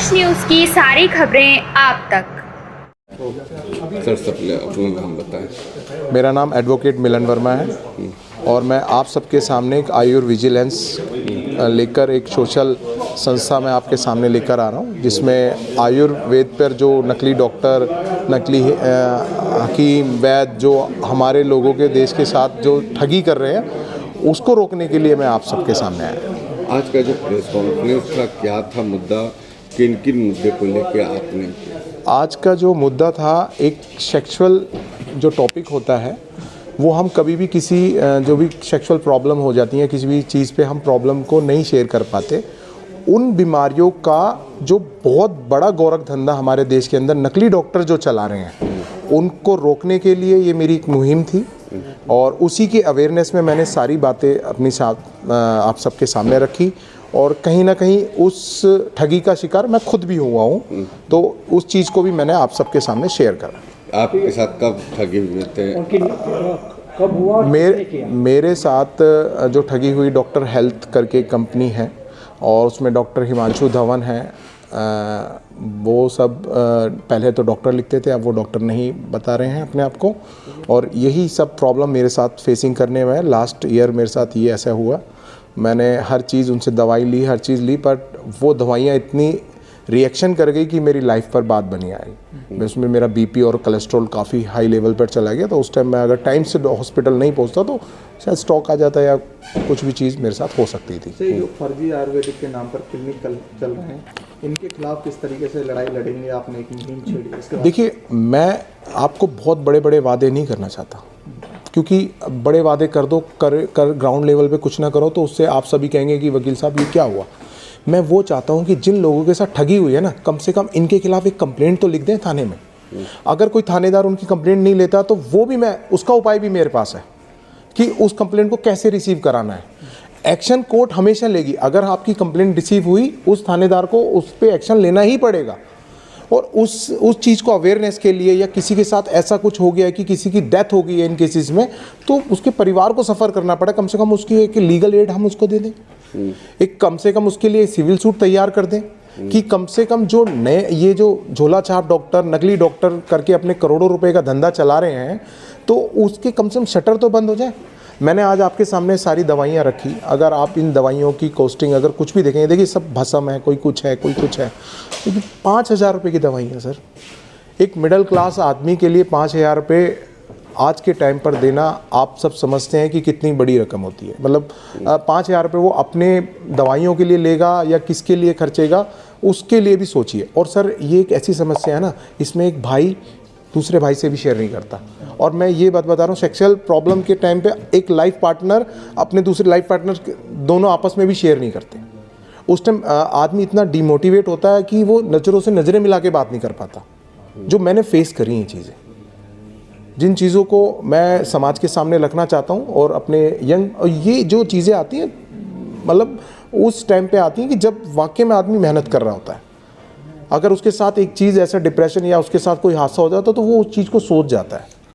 यश news की सारी खबरें आप तक। सर सबसे अपना नाम बताएं। मेरा नाम एडवोकेट मिलन वर्मा है और मैं आप सबके सामने एक आयुर विजिलेंस लेकर एक सोशल संस्था में आपके सामने लेकर आ रहा हूँ, जिसमें आयुर्वेद पर जो नकली डॉक्टर, नकली हकीम, वैद्य जो हमारे लोगों के देश के साथ जो ठगी कर रहे हैं, उसको रोकने के लिए मैं आप सबके सामने आया हूँ। आज का जो प्रेस कॉन्फ्रेंस था, क्या था मुद्दा, किन किन मुद्दे को लेकर आपने किया? आज का जो मुद्दा था, एक सेक्सुअल जो टॉपिक होता है वो हम कभी भी किसी जो भी सेक्सुअल प्रॉब्लम हो जाती है, किसी भी चीज़ पे हम प्रॉब्लम को नहीं शेयर कर पाते। उन बीमारियों का जो बहुत बड़ा गोरख धंधा हमारे देश के अंदर नकली डॉक्टर जो चला रहे हैं, उनको रोकने के लिए ये मेरी एक मुहिम थी और उसी के अवेयरनेस में मैंने सारी बातें अपनी साथ आप सबके सामने रखी और कहीं ना कहीं उस ठगी का शिकार मैं खुद भी हुआ हूँ, तो उस चीज़ को भी मैंने आप सबके सामने शेयर करा। आपके साथ कब ठगी हुए थे? कब हुआ? मेरे साथ जो ठगी हुई, डॉक्टर हेल्थ करके कंपनी है और उसमें डॉक्टर हिमांशु धवन है। वो सब पहले तो डॉक्टर लिखते थे, अब वो डॉक्टर नहीं बता रहे हैं अपने आप को, और यही सब प्रॉब्लम मेरे साथ फेसिंग करने में। लास्ट ईयर मेरे साथ ये ऐसा हुआ, मैंने हर चीज़ उनसे दवाई ली, हर चीज़ ली, बट वो दवाइयाँ इतनी रिएक्शन कर गई कि मेरी लाइफ पर बात बनी आई। उसमें मेरा बीपी और कोलेस्ट्रॉल काफ़ी हाई लेवल पर चला गया, तो उस टाइम मैं अगर टाइम से हॉस्पिटल नहीं पहुंचता तो शायद स्ट्रोक आ जाता या कुछ भी चीज़ मेरे साथ हो सकती थी। जो फर्जी आयुर्वेदिक के नाम पर क्लिनिक चल रहे हैं, इनके खिलाफ किस तरीके से लड़ाई लड़ेंगे? आपने एक मुहिम छेड़ी। देखिए, मैं आपको बहुत बड़े बड़े वादे नहीं करना चाहता, क्योंकि बड़े वादे कर दो, कर ग्राउंड लेवल पे कुछ ना करो तो उससे आप सभी कहेंगे कि वकील साहब ये क्या हुआ। मैं वो चाहता हूँ कि जिन लोगों के साथ ठगी हुई है ना, कम से कम इनके खिलाफ एक कंप्लेंट तो लिख दें थाने में। अगर कोई थानेदार उनकी कंप्लेंट नहीं लेता तो वो भी मैं, उसका उपाय भी मेरे पास है कि उस कंप्लेंट को कैसे रिसीव कराना है। एक्शन कोर्ट हमेशा लेगी। अगर आपकी कंप्लेंट रिसीव हुई, उस थानेदार को उस पर एक्शन लेना ही पड़ेगा। और उस चीज़ को अवेयरनेस के लिए, या किसी के साथ ऐसा कुछ हो गया है कि किसी की डेथ हो गई है इन केसेस में, तो उसके परिवार को सफ़र करना पड़ा, कम से कम उसकी एक लीगल एड हम उसको दे दें, एक कम से कम उसके लिए सिविल सूट तैयार कर दें कि कम से कम जो नए ये जो झोला छाप डॉक्टर, नकली डॉक्टर करके अपने करोड़ों रुपए का धंधा चला रहे हैं, तो उसके कम से कम शटर तो बंद हो जाए। मैंने आज आपके सामने सारी दवाइयाँ रखी। अगर आप इन दवाइयों की कॉस्टिंग अगर कुछ भी देखेंगे, देखिए सब भस्म है, कोई कुछ है, कोई कुछ है, क्योंकि 5,000 रुपये की दवाई है सर। एक मिडिल क्लास आदमी के लिए 5,000 रुपये आज के टाइम पर देना, आप सब समझते हैं कि कितनी बड़ी रकम होती है। मतलब 5,000 रुपये वो अपने दवाइयों के लिए लेगा या किसके लिए खर्चेगा, उसके लिए भी सोचिए। और सर ये एक ऐसी समस्या है ना, इसमें एक भाई दूसरे भाई से भी शेयर नहीं करता। और मैं ये बात बता रहा हूँ, सेक्सुअल प्रॉब्लम के टाइम पे एक लाइफ पार्टनर अपने दूसरे लाइफ पार्टनर दोनों आपस में भी शेयर नहीं करते। उस टाइम आदमी इतना डिमोटिवेट होता है कि वो नज़रों से नज़रें मिला के बात नहीं कर पाता। जो मैंने फेस करी हैं चीज़ें, जिन चीज़ों को मैं समाज के सामने रखना चाहता हूँ, और अपने यंग, ये जो चीज़ें आती हैं मतलब उस टाइम पे आती हैं कि जब वाकई में आदमी मेहनत कर रहा होता है। अगर उसके साथ एक चीज़ ऐसा डिप्रेशन या उसके साथ कोई हादसा हो जाता है तो वो उस चीज़ को सोच जाता है।